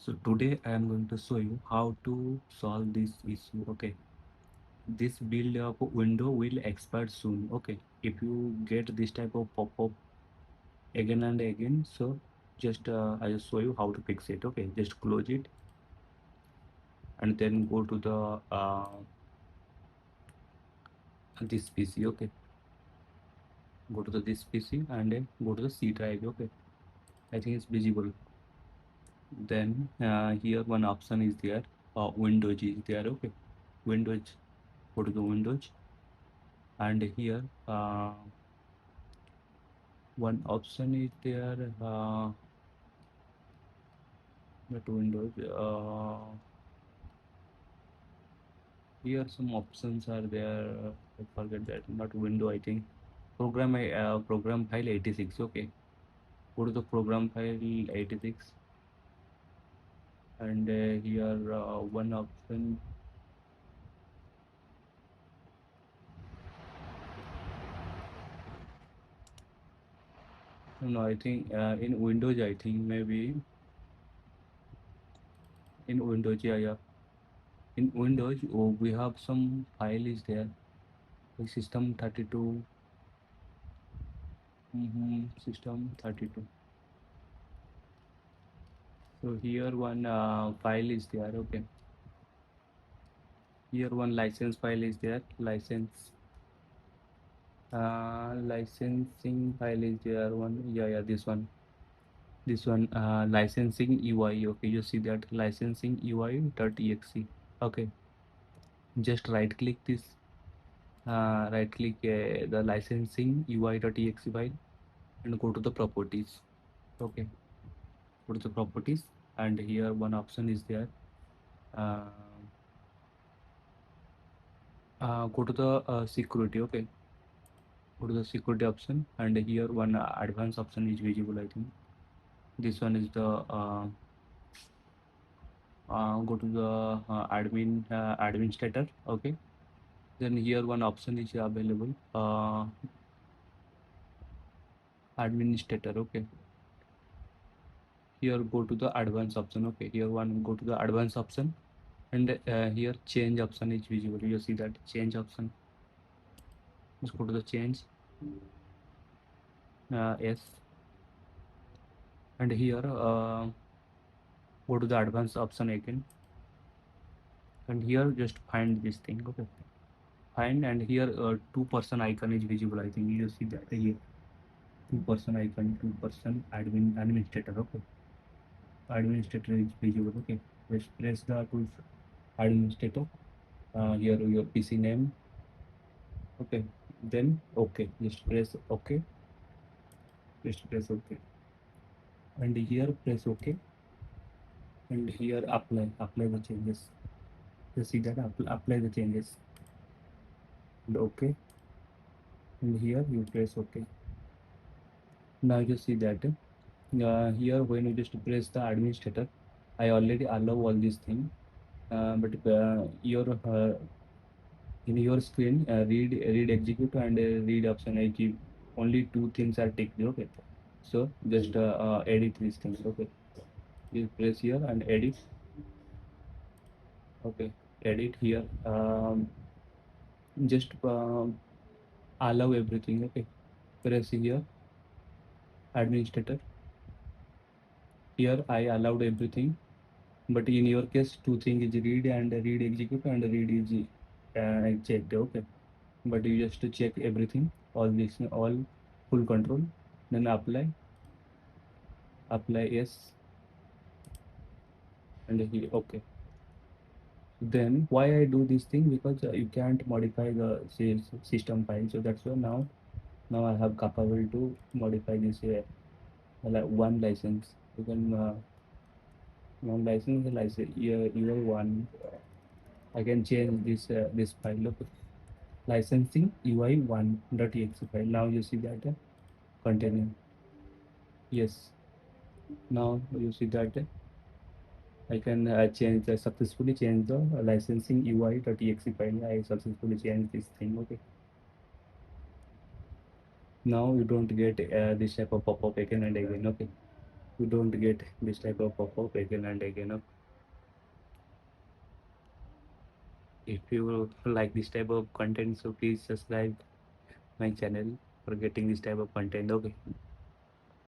So today I am going to show you how to solve this issue. Okay, this build up window will expire soon. Okay, if you get this type of pop-up again and again, so just I will show you how to fix it. Okay, just close it and then go to the this PC. Okay, go to this PC and then go to the C drive. Okay, I think it's visible. Then here one option is there. Windows is there. Okay, Windows. Go to the Windows and here one option is there. Not Windows. Here some options are there. I forget that. Not window. I think program file 86. Okay. Go to the program file 86 and here one option. No, I think in Windows. I think maybe in Windows. Yeah, yeah. In Windows, oh, we have some file is there. Like system 32. System 32. So here one file is there. Okay. Here one license file is there. Licensing file is there. One. Yeah, yeah. This one. Licensing UI. Okay. You see that licensing UI.exe. Okay. Just right click this. Right click the licensing UI.exe file and go to the properties. Okay. Go to the properties and here one option is there. Uh, go to the security. Okay, go to the security option and here one advanced option is visible. I think this one is the go to the administrator. Okay, then here one option is available, administrator. Okay, here go to the advanced option. Okay, here one go to the advanced option and here change option is visible. You see that change option. Just go to the change. Yes, and here go to the advanced option again and here just find this thing. Okay, find and here two-person icon is visible. I think you see that here two-person icon, two-person administrator. Okay, administrator is visible. Okay, just press the tools administrator. Here your PC name. Okay, then okay, just press okay, just press okay and here press okay and here apply the changes. You see that apply the changes and okay and here you press okay. Now you see that here when you just press the administrator, I already allow all these things, but your in your screen read execute and read option I give only two things are ticked. Okay, so just edit these things. Okay, you press here and edit. Okay, edit here. Just allow everything. Okay, press here administrator. Here I allowed everything, but in your case two things is read and read execute and read is checked. Okay, but you just to check everything, all this, all full control, then apply yes and here okay. Then why I do this thing, because you can't modify the system file, so that's why now I have capable to modify this like one license. You can one license year one. I can change this file. Look, licensing UI1.exe file. Now you see that continue. Yes. Now you see that I can successfully change the licensing UI.exe file. I successfully changed this thing. Okay. Now you don't get this type of pop-up again and again. Okay. you don't get this type of pop-up again and again. If you like this type of content, so please subscribe my channel for getting this type of content. Okay.